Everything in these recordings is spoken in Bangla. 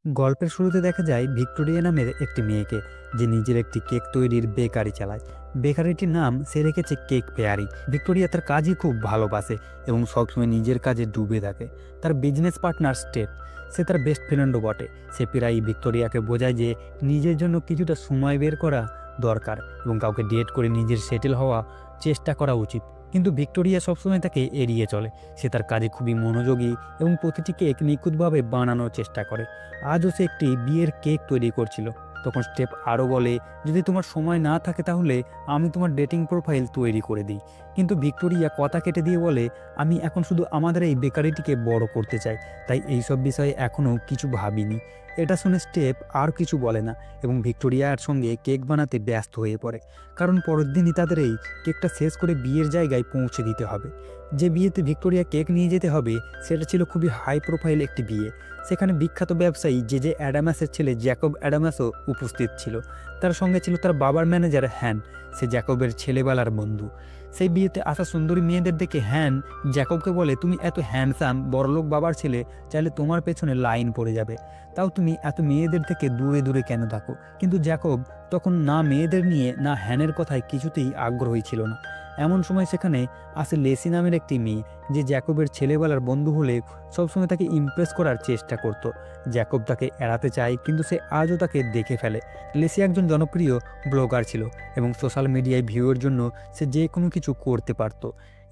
গল্পের শুরুতে দেখা যায় ভিক্টোরিয়া নামের একটি মেয়েকে, যে নিজের একটি কেক তৈরির বেকারি চালায়। বেকারিটির নাম সে রেখেছে কেক ফেয়ারি। ভিক্টোরিয়া তার কাজই খুব ভালোবাসে এবং সবসময় নিজের কাজে ডুবে থাকে। তার বিজনেস পার্টনার স্টেপ, সে তার বেস্ট ফ্রেন্ডও বটে। সে প্রায়ই ভিক্টোরিয়াকে বোঝায় যে নিজের জন্য কিছুটা সময় বের করা দরকার এবং কাউকে ডেট করে নিজের সেটেল হওয়া চেষ্টা করা উচিত। কিন্তু ভিক্টোরিয়া সবসময় তাকে এড়িয়ে চলে। সে তার কাজে খুবই মনোযোগী এবং প্রতিটি কেক নিখুঁতভাবে বানানোর চেষ্টা করে। আজও সে একটি বিয়ের কেক তৈরি করছিল। তখন স্টেপ আরও বলে, যদি তোমার সময় না থাকে তাহলে আমি তোমার ডেটিং প্রোফাইল তৈরি করে দিই। কিন্তু ভিক্টোরিয়া কথা কেটে দিয়ে বলে, আমি এখন শুধু আমাদের এই বেকারিটিকে বড় করতে চাই, তাই এইসব বিষয়ে এখনও কিছু ভাবিনি। এটা শুনে স্টেপ আর কিছু বলে না এবং ভিক্টোরিয়ার সঙ্গে কেক বানাতে ব্যস্ত হয়ে পড়ে। কারণ পরের দিনই তাদের এই কেকটা শেষ করে বিয়ের জায়গায় পৌঁছে দিতে হবে। যে বিয়েতে ভিক্টোরিয়া কেক নিয়ে যেতে হবে সেটা ছিল খুবই হাই প্রোফাইল একটি বিয়ে। সেখানে বিখ্যাত ব্যবসায়ী জে অ্যাডামাসের ছেলে জ্যাকব অ্যাডামাসও উপস্থিত ছিল। তার সঙ্গে ছিল তার বাবার ম্যানেজার হ্যান, সে জ্যাকবের ছেলেবেলার বন্ধু। সেই বিয়েতে আসা সুন্দরী মেয়েদের দেখে হ্যান জ্যাকবকে বলে, তুমি এত হ্যান্ডসাম বড়লোক বাবার ছেলে, চাইলে তোমার পেছনে লাইন পড়ে যাবে। তাও তুমি এত মেয়েদের থেকে দূরে দূরে কেন থাকো? কিন্তু জ্যাকব তখন না মেয়েদের নিয়ে না হ্যানের কথায় কিছুতেই আগ্রহী ছিল না। এমন সময় সেখানে আসে লেসি নামের একটি মেয়ে, যে জ্যাকবের ছেলেবেলার বন্ধু হলে সবসময় তাকে ইমপ্রেস করার চেষ্টা করত। জ্যাকব তাকে এড়াতে চায়, কিন্তু সে আজও তাকে দেখে ফেলে। লেসি একজন জনপ্রিয় ব্লগার ছিল এবং সোশ্যাল মিডিয়ায় ভিউয়ের জন্য সে যে কোনো কিছু করতে পারত।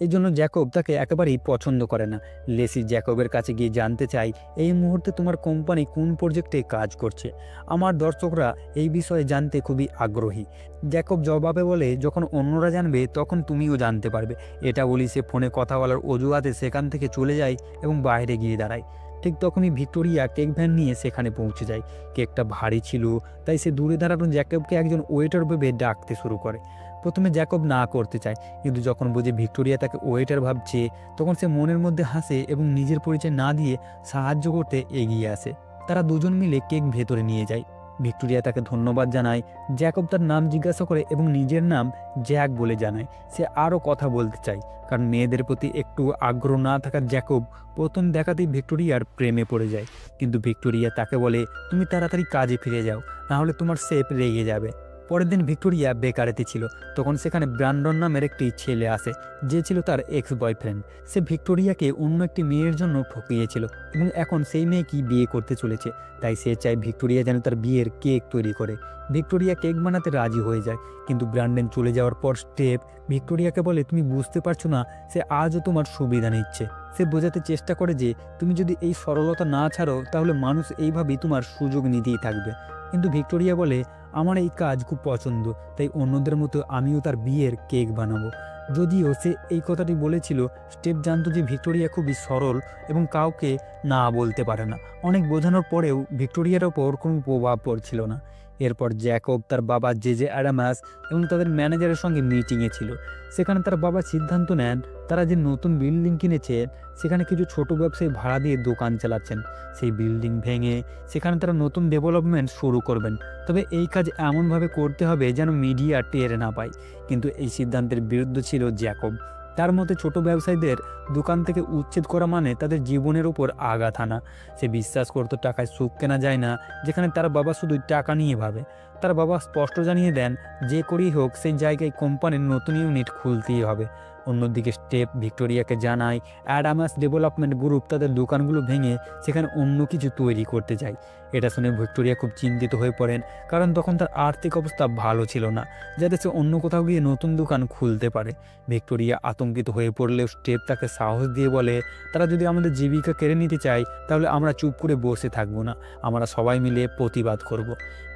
এই জন্য জ্যাকব তাকে একেবারেই পছন্দ করে না। লেসি জ্যাকবের কাছে গিয়ে জানতে চায়, এই মুহূর্তে তোমার কোম্পানি কোন প্রজেক্টে কাজ করছে? আমার দর্শকরা এই বিষয়ে জানতে খুবই আগ্রহী। জ্যাকব জবাবে বলে, যখন অন্যরা জানবে তখন তুমিও জানতে পারবে। এটা বলি সে ফোনে কথা বলার অজুহাতে সেখান থেকে চলে যায় এবং বাইরে গিয়ে দাঁড়ায়। ঠিক তখনই ভিক্টোরিয়া কেক ভ্যান নিয়ে সেখানে পৌঁছে যায়। কেকটা ভারী ছিল, তাই সে দূরে দাঁড়ানো জ্যাকবকে একজন ওয়েটার ভেবে ডাকতে শুরু করে। প্রথমে জ্যাকব না করতে চায়, কিন্তু যখন বুঝে ভিক্টোরিয়া তাকে ওয়েটার ভাবছে, তখন সে মনের মধ্যে হাসে এবং নিজের পরিচয় না দিয়ে সাহায্য করতে এগিয়ে আসে। তারা দুজন মিলে কেক ভেতরে নিয়ে যায়। ভিক্টোরিয়া তাকে ধন্যবাদ জানায়। জ্যাকব তার নাম জিজ্ঞাসা করে এবং নিজের নাম জ্যাক বলে জানায়। সে আরও কথা বলতে চায়, কারণ মেয়েদের প্রতি একটু আগ্রহ না থাকার জ্যাকব প্রথম দেখাতেই ভিক্টোরিয়ার প্রেমে পড়ে যায়। কিন্তু ভিক্টোরিয়া তাকে বলে, তুমি তাড়াতাড়ি কাজে ফিরে যাও, নাহলে তোমার শেফ রেগে যাবে। পরের দিন ভিক্টোরিয়া বেকারেতে ছিল। তখন সেখানে ব্র্যান্ডন নামের একটি ছেলে আসে, যে ছিল তার এক্স বয়ফ্রেন্ড। সে ভিক্টোরিয়াকে অন্য একটি মেয়ের জন্য ঠকিয়েছিল এবং এখন সেই মেয়েকেই বিয়ে করতে চলেছে। তাই সে চায় ভিক্টোরিয়া যেন তার বিয়ের কেক তৈরি করে। ভিক্টোরিয়া কেক বানাতে রাজি হয়ে যায়, কিন্তু ব্র্যান্ডন চলে যাওয়ার পর স্টেপ ভিক্টোরিয়াকে বলে, তুমি বুঝতে পারছো না, সে আজও তোমার সুবিধা নিচ্ছে। সে বোঝাতে চেষ্টা করে যে তুমি যদি এই সরলতা না ছাড়ো তাহলে মানুষ এইভাবেই তোমার সুযোগ নিতেই থাকবে। কিন্তু ভিক্টোরিয়া বলে, আমার এই কাজ খুব পছন্দ, তাই অন্যদের মতো আমিও তার বিয়ের কেক বানাবো। যদিও সে এই কথাটি বলেছিল, স্টেপ জানতো যে ভিক্টোরিয়া খুবই সরল এবং কাউকে না বলতে পারে না। অনেক বোঝানোর পরেও ভিক্টোরিয়ার ওপর কোনো প্রভাব পড়ছিল না। এরপর জ্যাকব তার বাবা জে অ্যাডামাস এবং তাদের ম্যানেজারের সঙ্গে মিটিংয়ে ছিল। সেখানে তার বাবা সিদ্ধান্ত নেন, তারা যে নতুন বিল্ডিং কিনেছে সেখানে কিছু ছোট ব্যবসায়ী ভাড়া দিয়ে দোকান চালাচ্ছেন। সেই বিল্ডিং ভেঙে সেখানে তারা নতুন ডেভেলপমেন্ট শুরু করবেন। তবে এই কাজ এমনভাবে করতে হবে যেন মিডিয়া টের না পায়। কিন্তু এই সিদ্ধান্তের বিরুদ্ধে ছিল জ্যাকব। তার মতে ছোট ব্যবসায়ীদের দোকান থেকে উচ্ছেদ করা মানে তাদের জীবনের উপর আঘাত আনা। সে বিশ্বাস করতো টাকায় সুখ কেনা যায় না, যেখানে তার বাবা শুধুই টাকা নিয়ে ভাবে। তার বাবা স্পষ্ট জানিয়ে দেন, যে করেই হোক সেই জায়গায় কোম্পানির নতুন ইউনিট খুলতেই হবে। অন্যদিকে স্টেপ ভিক্টোরিয়াকে জানায়, অ্যাডামাস ডেভেলপমেন্ট গ্রুপ তাদের দোকানগুলো ভেঙে সেখানে অন্য কিছু তৈরি করতে চায়। এটা শুনে ভিক্টোরিয়া খুব চিন্তিত হয়ে পড়েন, কারণ তখন তার আর্থিক অবস্থা ভালো ছিল না, যাতে সে অন্য কোথাও গিয়ে নতুন দোকান খুলতে পারে। ভিক্টোরিয়া আতঙ্কিত হয়ে পড়লেও স্টেপ তাকে সাহস দিয়ে বলে, তারা যদি আমাদের জীবিকা কেড়ে নিতে চায় তাহলে আমরা চুপ করে বসে থাকবো না, আমরা সবাই মিলে প্রতিবাদ করব।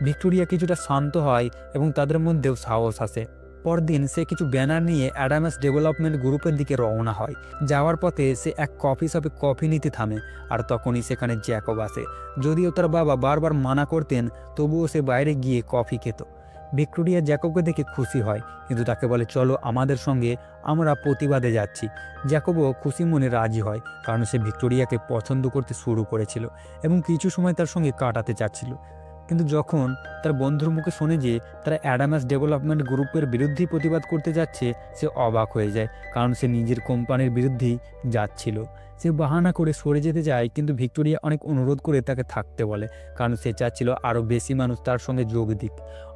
ভিক্টোরিয়া কিছুটা শান্ত হয় এবং তাদের মধ্যেও সাহস আসে। পরদিন সে কিছু ব্যানার নিয়ে অ্যাডামাস ডেভেলপমেন্ট গ্রুপের দিকে রওনা হয়। যাওয়ার পথে সে এক কফি শপে কফি নিতে থামে, আর তখনই সেখানে জ্যাকব আসে। যদিও তার বাবা বারবার মানা করতেন, তবুও সে বাইরে গিয়ে কফি খেত। ভিক্টোরিয়া জ্যাকবকে দেখে খুশি হয়, কিন্তু তাকে বলে, চলো আমাদের সঙ্গে, আমরা প্রতিবাদে যাচ্ছি। জ্যাকবও খুশি মনে রাজি হয়, কারণ সে ভিক্টোরিয়াকে পছন্দ করতে শুরু করেছিল এবং কিছু সময় তার সঙ্গে কাটাতে চাচ্ছিল। কিন্তু যখন তার বন্ধুর মুখে শোনে যে তারা অ্যাডামাস ডেভেলপমেন্ট গ্রুপের বিরুদ্ধেই প্রতিবাদ করতে যাচ্ছে, সে অবাক হয়ে যায়, কারণ সে নিজের কোম্পানির বিরুদ্ধেই যাচ্ছিল। সে বাহানা করে সরে যেতে যায়, কিন্তু ভিক্টোরিয়া অনেক অনুরোধ করে তাকে থাকতে বলে, কারণ সে চাচ্ছিল আরও বেশি মানুষ তার সঙ্গে যোগ দিক।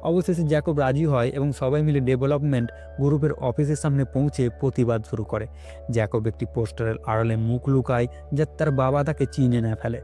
অবশেষে জ্যাকব রাজি হয় এবং সবাই মিলে ডেভেলপমেন্ট গ্রুপের অফিসের সামনে পৌঁছে প্রতিবাদ শুরু করে। জ্যাকব একটি পোস্টারের আড়ালে মুখ লুকায়, যাতে তার বাবা তাকে চিনে না ফেলে।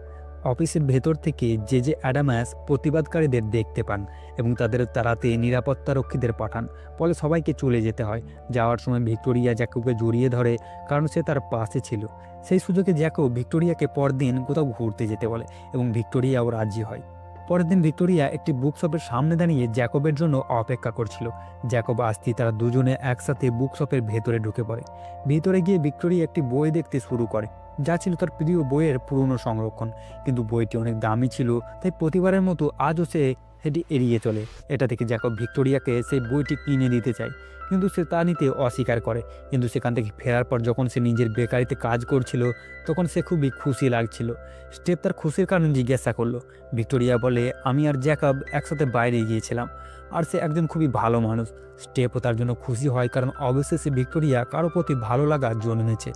অফিসের ভেতর থেকে যে অ্যাডামাস প্রতিবাদকারীদের দেখতে পান এবং তাদের তাড়াতে নিরাপত্তা রক্ষীদের পাঠান, ফলে সবাইকে চলে যেতে হয়। যাওয়ার সময় ভিক্টোরিয়া জ্যাকবকে জড়িয়ে ধরে, কারণ সে তার পাশে ছিল। সেই সুযোগে জ্যাকব ভিক্টোরিয়াকে পরদিন কোথাও ঘুরতে যেতে বলে এবং ভিক্টোরিয়াও রাজি হয়। পরের দিন ভিক্টোরিয়া একটি বুক শপের সামনে দাঁড়িয়ে জ্যাকবের জন্য অপেক্ষা করছিল। জ্যাকব আসতেই তারা দুজনে একসাথে বুক শপের ভেতরে ঢুকে পড়ে। ভিতরে গিয়ে ভিক্টোরিয়া একটি বই দেখতে শুরু করে, যা ছিল তার প্রিয় বইয়ের পুরনো সংরক্ষণ। কিন্তু বইটি অনেক দামি ছিল, তাই প্রতিবারের মতো আজও সে সেটি এড়িয়ে চলে। এটা থেকে জ্যাকব ভিক্টোরিয়াকে সেই বইটি কিনে দিতে চায়, কিন্তু সে তা নিতে অস্বীকার করে। কিন্তু সেখান থেকে ফেরার পর যখন সে নিজের বেকারিতে কাজ করছিল, তখন সে খুবই খুশি লাগছিল। স্টেপ তার খুশির কারণ জিজ্ঞাসা করলো। ভিক্টোরিয়া বলে, আমি আর জ্যাকব একসাথে বাইরে গিয়েছিলাম, আর সে একজন খুবই ভালো মানুষ। স্টেপও তার জন্য খুশি হয়, কারণ অবশেষে ভিক্টোরিয়া কারো প্রতি ভালো লাগা জন্মেছে।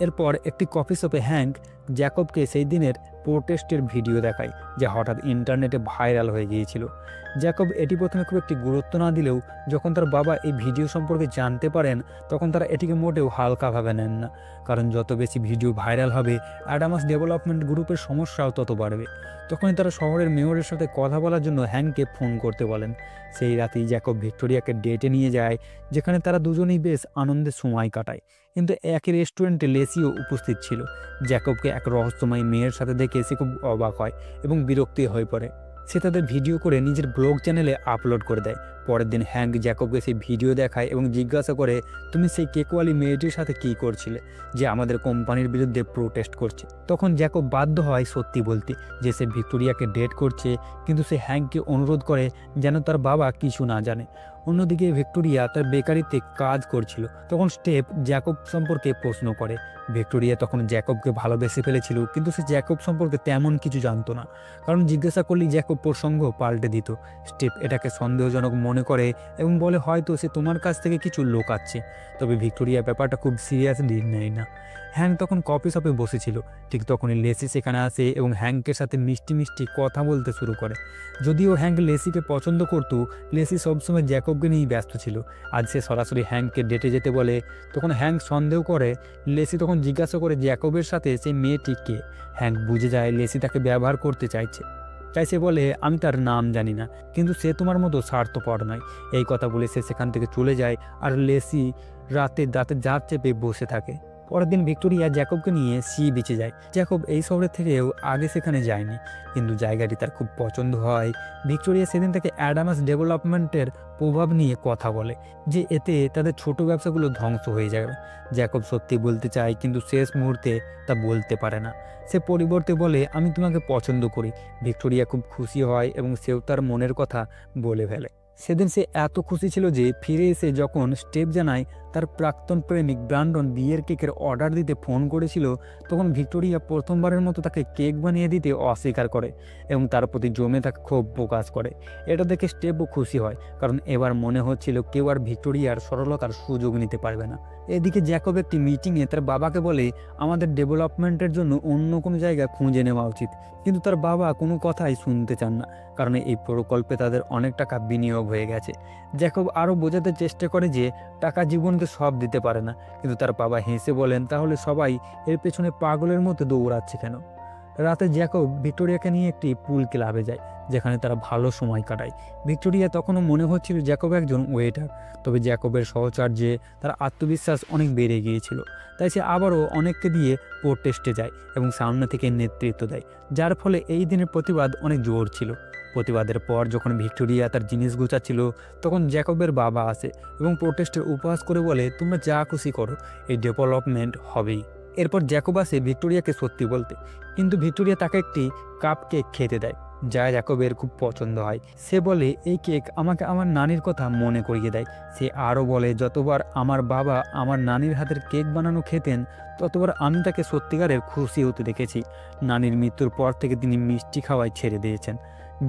এরপর একটি কফি শপে হ্যাঙ্ক জ্যাকবকে সেই দিনের প্রোটেস্টের ভিডিও দেখায়, যা হঠাৎ ইন্টারনেটে ভাইরাল হয়ে গিয়েছিল। জ্যাকব এটি প্রথমে খুব একটি গুরুত্ব না দিলেও যখন তার বাবা এই ভিডিও সম্পর্কে জানতে পারেন, তখন তারা এটিকে মোটেও হালকাভাবে নেন না, কারণ যত বেশি ভিডিও ভাইরাল হবে, অ্যাডামাস ডেভেলপমেন্ট গ্রুপের সমস্যাও তত বাড়বে। তখনই তারা শহরের মেয়রের সাথে কথা বলার জন্য হ্যাঙ্ককে ফোন করতে বলেন। সেই রাতেই জ্যাকব ভিক্টোরিয়াকে ডেটে নিয়ে যায়, যেখানে তারা দুজনেই বেশ আনন্দের সময় কাটায়। কিন্তু একই রেস্টুরেন্টে লেসিও উপস্থিত ছিল। জ্যাকবকে এক রহস্যময় মেয়ের সাথে দেখে সে খুব অবাক হয় এবং বিরক্তি হয়ে পড়ে। সে তাদের ভিডিও করে নিজের ব্লগ চ্যানেলে আপলোড করে দেয়। পরের দিন হ্যাঙ্ক জ্যাকবকে সেই ভিডিও দেখায় এবং জিজ্ঞাসা করে, তুমি সেই কেকওয়ালি মেয়েটির সাথে কী করছিলে, যে আমাদের কোম্পানির বিরুদ্ধে প্রোটেস্ট করছে? তখন জ্যাকব বাধ্য হয় সত্যি বলতে, যে সে ভিক্টোরিয়াকে ডেট করছে, কিন্তু সে হ্যাঙ্ককে অনুরোধ করে যেন তার বাবা কিছু না জানে। অন্যদিকে ভিক্টোরিয়া তার বেকারিতে কাজ করছিল। তখন স্টেপ জ্যাকব সম্পর্কে প্রশ্ন করে। ভিক্টোরিয়া তখন জ্যাকবকে ভালোবেসে ফেলেছিল, কিন্তু সে জ্যাকব সম্পর্কে তেমন কিছু জানতো না, কারণ জিজ্ঞাসা করলেই জ্যাকব প্রসঙ্গ পাল্টে দিত। স্টেপ এটাকে সন্দেহজনক মনে করে এবং বলে, হয়তো সে তোমার কাছ থেকে কিছু লুকাচ্ছে। তবে ভিক্টোরিয়া ব্যাপারটা খুব সিরিয়াসলি নেয় না। হ্যাঙ্ক তখন কফি শপে বসেছিল। ঠিক তখনই লেসি সেখানে আসে এবং হ্যাঙ্কের সাথে মিষ্টি মিষ্টি কথা বলতে শুরু করে। যদিও হ্যাঙ্ক লেসিকে পছন্দ করত, লেসি সবসময় জ্যাকবকে নিয়েই ব্যস্ত ছিল। আজ সে সরাসরি হ্যাঙ্ককে ডেটে যেতে বলে। তখন হ্যাঙ্ক সন্দেহ করে। লেসি তখন জিজ্ঞাসা করে জ্যাকবের সাথে সেই মেয়েটি কে। হ্যাঙ্ক বুঝে যায় লেসি তাকে ব্যবহার করতে চাইছে, তাই সে বলে, আমি তার নাম জানি না, কিন্তু সে তোমার মতো স্বার্থপর নয়। এই কথা বলে সে সেখান থেকে চলে যায়, আর লেসি রাতে দাঁতে জার চেপে বসে থাকে। পরের দিন ভিক্টোরিয়া জ্যাকবকে নিয়ে সি বিচে যায়। জ্যাকব এই শহরের থেকেও আগে সেখানে যায়নি, কিন্তু জায়গাটি তার খুব পছন্দ হয়। ভিক্টোরিয়া সেদিন থেকে অ্যাডামাস ডেভেলপমেন্টের প্রভাব নিয়ে কথা বলে, যে এতে তাদের ছোট ব্যবসাগুলো ধ্বংস হয়ে যাবে। জ্যাকব সত্যি বলতে চায়, কিন্তু শেষ মুহূর্তে তা বলতে পারে না। সে পরিবর্তে বলে, আমি তোমাকে পছন্দ করি। ভিক্টোরিয়া খুব খুশি হয় এবং সেও তার মনের কথা বলে ফেলে। সেদিন সে এত খুশি ছিল যে ফিরে এসে যখন স্টেপ জানায় তার প্রাক্তন প্রেমিক ব্রান্ডন বিয়ের কেকের অর্ডার দিতে ফোন করেছিল, তখন ভিক্টোরিয়া প্রথমবারের মতো তাকে কেক বানিয়ে দিতে অস্বীকার করে এবং তার প্রতি জমে তাকে ক্ষোভ প্রকাশ করে। এটা দেখে স্টেপও খুশি হয়, কারণ এবার মনে হচ্ছিল কেউ আর ভিক্টোরিয়ার সরলতার সুযোগ নিতে পারবে না। এদিকে জ্যাকব একটি মিটিংয়ে তার বাবাকে বলে, আমাদের ডেভেলপমেন্টের জন্য অন্য কোনো জায়গা খুঁজে নেওয়া উচিত, কিন্তু তার বাবা কোনো কথাই শুনতে চান না, কারণ এই প্রকল্পে তাদের অনেক টাকা বিনিয়োগ হয়ে গেছে। জ্যাকব আরও বোঝাতে চেষ্টা করে যে টাকা জীবনকে সব দিতে পারে না, কিন্তু তার বাবা হেসে বলেন, তাহলে সবাই এর পেছনে পাগলের মতো দৌড়াচ্ছে কেন? রাতে জ্যাকব ভিক্টোরিয়াকে নিয়ে একটি পুল ক্লাবে যায়, যেখানে তারা ভালো সময় কাটায়। ভিক্টোরিয়া তখনও মনে হচ্ছিল জ্যাকব একজন ওয়েটার, তবে জ্যাকবের সহচর্যে তার আত্মবিশ্বাস অনেক বেড়ে গিয়েছিল। তাই সে আবারও অনেককে দিয়ে প্রোটেস্টে যায় এবং সামনে থেকে নেতৃত্ব দেয়, যার ফলে এই দিনের প্রতিবাদ অনেক জোর ছিল। প্রতিবাদের পর যখন ভিক্টোরিয়া তার জিনিস গুছাচ্ছিল, তখন জ্যাকবের বাবা আসে এবং প্রোটেস্টের উপহাস করে বলে, তোমরা যা খুশি করো, এই ডেভেলপমেন্ট হবেই। এরপর জ্যাকব আসে ভিক্টোরিয়াকে সত্যি বলতে, কিন্তু ভিক্টোরিয়া তাকে একটি কাপ কেক খেতে দেয়, যা জ্যাকবের খুব পছন্দ হয়। সে বলে, এই কেক আমাকে আমার নানির কথা মনে করিয়ে দেয়। সে আরও বলে, যতবার আমার বাবা আমার নানির হাতের কেক বানানো খেতেন, ততবার আমি তাকে সত্যিকারের খুশি হতে দেখেছি। নানির মৃত্যুর পর থেকে তিনি মিষ্টি খাওয়াই ছেড়ে দিয়েছেন।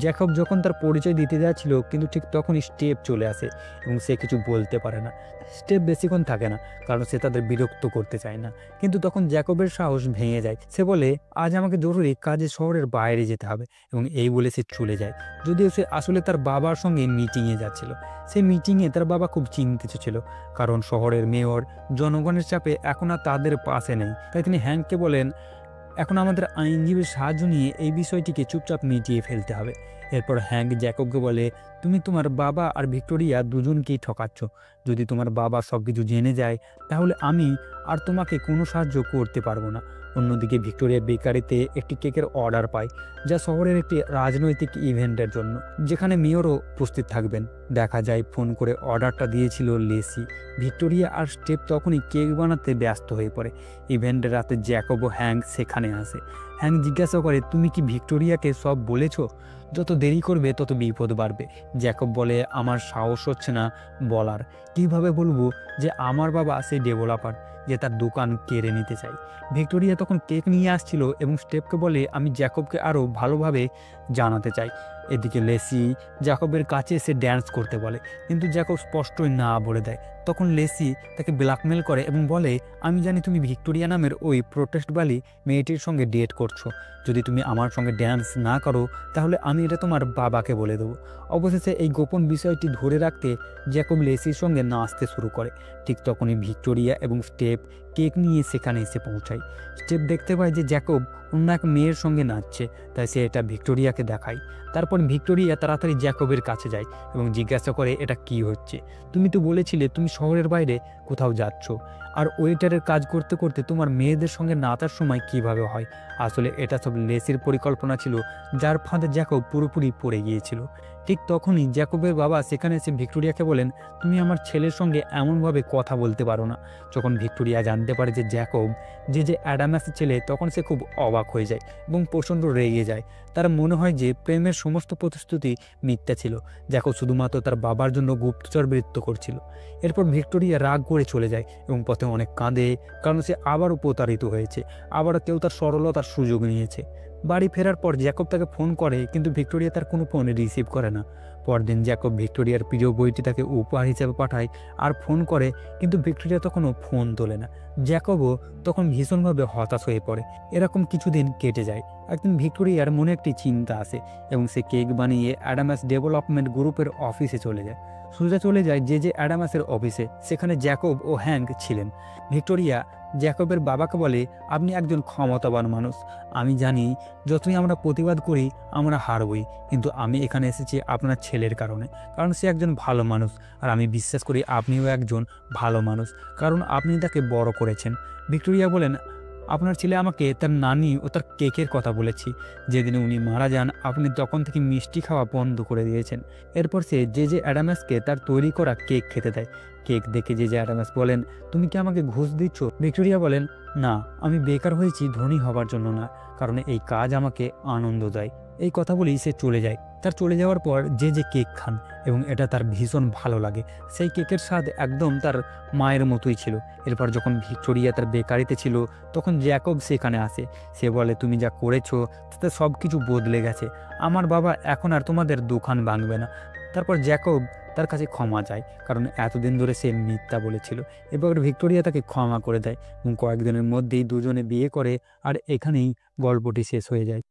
জ্যাকব যখন তার পরিচয় দিতে যাচ্ছিল কিন্তু ঠিক তখনই স্টেপ চলে আসে এবং সে কিছু বলতে পারে না। স্টেপ বেশিক্ষণ থাকে না, কারণ সে তাদের বিরক্ত করতে চায় না। কিন্তু তখন জ্যাকবের সাহস ভেঙে যায়। সে বলে, আজ আমাকে জরুরি কাজে শহরের বাইরে যেতে হবে, এবং এই বলে সে চলে যায়। যদিও সে আসলে তার বাবার সঙ্গে মিটিংয়ে যাচ্ছিল। সেই মিটিংয়ে তার বাবা খুব চিন্তিত ছিল, কারণ শহরের মেয়র জনগণের চাপে এখন আর তাদের পাশে নেই। তাই তিনি হ্যাঙ্ককে বলেন, এখন আমাদের আইনজীবীর সাহায্য নিয়ে এই বিষয়টিকে চুপচাপ মিটিয়ে ফেলতে হবে। এরপর হ্যাঙ্ক জ্যাকবকে বলে, তুমি তোমার বাবা আর ভিক্টোরিয়া দুজনকেই ঠকাচ্ছ। যদি তোমার বাবা সব কিছু জেনে যায় তাহলে আমি আর তোমাকে কোনো সাহায্য করতে পারবো না। অন্যদিকে ভিক্টোরিয়া বেকারিতে একটি কেকের অর্ডার পায়, যা শহরের একটি রাজনৈতিক ইভেন্টের জন্য, যেখানে মেয়রও উপস্থিত থাকবেন। দেখা যায় ফোন করে অর্ডারটা দিয়েছিল লেসি। ভিক্টোরিয়া আর স্টেপ তখনই কেক বানাতে ব্যস্ত হয়ে পড়ে। ইভেন্টের রাতে জ্যাকব ও হ্যাঙ্ক সেখানে আসে। হ্যাঙ্ক জিজ্ঞাসা করে, তুমি কি ভিক্টোরিয়াকে সব বলেছ? যত দেরি করবে তত বিপদ বাড়বে। জ্যাকব বলে, আমার সাহস হচ্ছে না বলার। কিভাবে বলবো যে আমার বাবা সেই ডেভেলপার যে তার দোকান কেড়ে নিতে চাই? ভিক্টোরিয়া তখন কেক নিয়ে আসছিল এবং স্টেপকে বলে, আমি জ্যাকবকে আরও ভালোভাবে জানাতে চাই। এদিকে লেসি জ্যাকবের কাছে এসে ড্যান্স করতে বলে, কিন্তু জ্যাকব স্পষ্টই না বলে দেয়। তখন লেসি তাকে ব্ল্যাকমেল করে এবং বলে, আমি জানি তুমি ভিক্টোরিয়া নামের ওই প্রোটেস্টবালী মেয়েটির সঙ্গে ডেট করছো। যদি তুমি আমার সঙ্গে ড্যান্স না করো তাহলে আমি এটা তোমার বাবাকে বলে দেবো। অবশেষে এই গোপন বিষয়টি ধরে রাখতে জ্যাকব লেসির সঙ্গে নাচতে শুরু করে। ঠিক তখনই ভিক্টোরিয়া এবং স্টেপ কেক নিয়ে সেখানে এসে পৌঁছায়। স্টেপ দেখতে পায় যে জ্যাকব অন্য এক মেয়ের সঙ্গে নাচছে, তাই সে এটা ভিক্টোরিয়াকে দেখায়। তারপর ভিক্টোরিয়া তাড়াতাড়ি জ্যাকবের কাছে যায় এবং জিজ্ঞাসা করে, এটা কি হচ্ছে? তুমি তো বলেছিলে তুমি শহরের বাইরে কোথাও যাচ্ছ, আর ওয়েটারের কাজ করতে করতে তোমার মেয়েদের সঙ্গে নাচার সময় কিভাবে হয়? আসলে এটা সব লেসির পরিকল্পনা ছিল, যার ফাঁদে জ্যাকব পুরোপুরি পড়ে গিয়েছিল। ঠিক তখনই জ্যাকবের বাবা সেখানে এসে ভিক্টোরিয়াকে বলেন, তুমি আমার ছেলের সঙ্গে এমনভাবে কথা বলতে পারো না। যখন ভিক্টোরিয়া জানতে পারে যে জ্যাকব যে অ্যাডামাসের ছেলে, তখন সে খুব অবাক হয়ে যায় এবং প্রচণ্ড রেগে যায়। তার মনে হয় যে প্রেমের সমস্ত প্রতিশ্রুতি মিথ্যা ছিল। জ্যাকব শুধুমাত্র তার বাবার জন্য গুপ্তচর বৃত্ত করছিল। এরপর ভিক্টোরিয়া রাগ করে চলে যায় এবং পথে অনেক কাঁদে, কারণ সে আবারও প্রতারিত হয়েছে, আবারও কেউ তার সরলতার সুযোগ নিয়েছে। বাড়ি ফেরার পর জ্যাকব তাকে ফোন করে, কিন্তু ভিক্টোরিয়া তার কোনো ফোন রিসিভ করে না। পরদিন জ্যাকব ভিক্টোরিয়ার প্রিয় বইটি তাকে উপহার হিসেবে পাঠায় আর ফোন করে, কিন্তু ভিক্টোরিয়া তখনও ফোন তোলে না। জ্যাকবও তখন ভীষণভাবে হতাশ হয়ে পড়ে। এরকম কিছুদিন কেটে যায়। একদিন ভিক্টোরিয়ার মনে একটি চিন্তা আসে এবং সে কেক বানিয়ে অ্যাডামাস ডেভেলপমেন্ট গ্রুপের অফিসে চলে যায়। সোজা চলে যায় যে অ্যাডামাসের অফিসে। সেখানে জ্যাকব ও হ্যাঙ্ক ছিলেন। ভিক্টোরিয়া জ্যাকবের বাবাকে বলে, আপনি একজন ক্ষমতাবান মানুষ। আমি জানি যতই আমরা প্রতিবাদ করি আমরা হারবই, কিন্তু আমি এখানে এসেছি আপনার ছেলের কারণে, কারণ সে একজন ভালো মানুষ, আর আমি বিশ্বাস করি আপনিও একজন ভালো মানুষ, কারণ আপনি তাকে বড় করেছেন। ভিক্টোরিয়া বলেন, আপনার ছেলে আমাকে তার নানি ও তার কেকের কথা বলেছি। যেদিন উনি মারা যান আপনি তখন থেকে মিষ্টি খাওয়া বন্ধ করে দিয়েছেন। এরপর সে যে অ্যাডামাসকে তার তৈরি করা কেক খেতে দেয়। কেক দেখে যে অ্যাডামাস বলেন, তুমি কি আমাকে ঘুষ দিচ্ছ? ভিক্টোরিয়া বলেন, না, আমি বেকার হয়েছি ধনী হবার জন্য না, কারণ এই কাজ আমাকে আনন্দ দেয়। এই কথা বলেই সে চলে যায়। তার চলে যাওয়ার পর যে কেক খান এবং এটা তার ভীষণ ভালো লাগে। সেই কেকের স্বাদ একদম তার মায়ের মতোই ছিল। এরপর যখন ভিক্টোরিয়া তার বেকারিতে ছিল তখন জ্যাকব সেখানে আসে। সে বলে, তুমি যা করেছো তাতে সব কিছু বদলে গেছে। আমার বাবা এখন আর তোমাদের দোকান ভাঙবে না। তারপর জ্যাকব তার কাছে ক্ষমা চায়, কারণ এতদিন ধরে সে মিথ্যা বলেছিল। এবার ভিক্টোরিয়া তাকে ক্ষমা করে দেয় এবং কয়েকদিনের মধ্যেই দুজনে বিয়ে করে, আর এখানেই গল্পটি শেষ হয়ে যায়।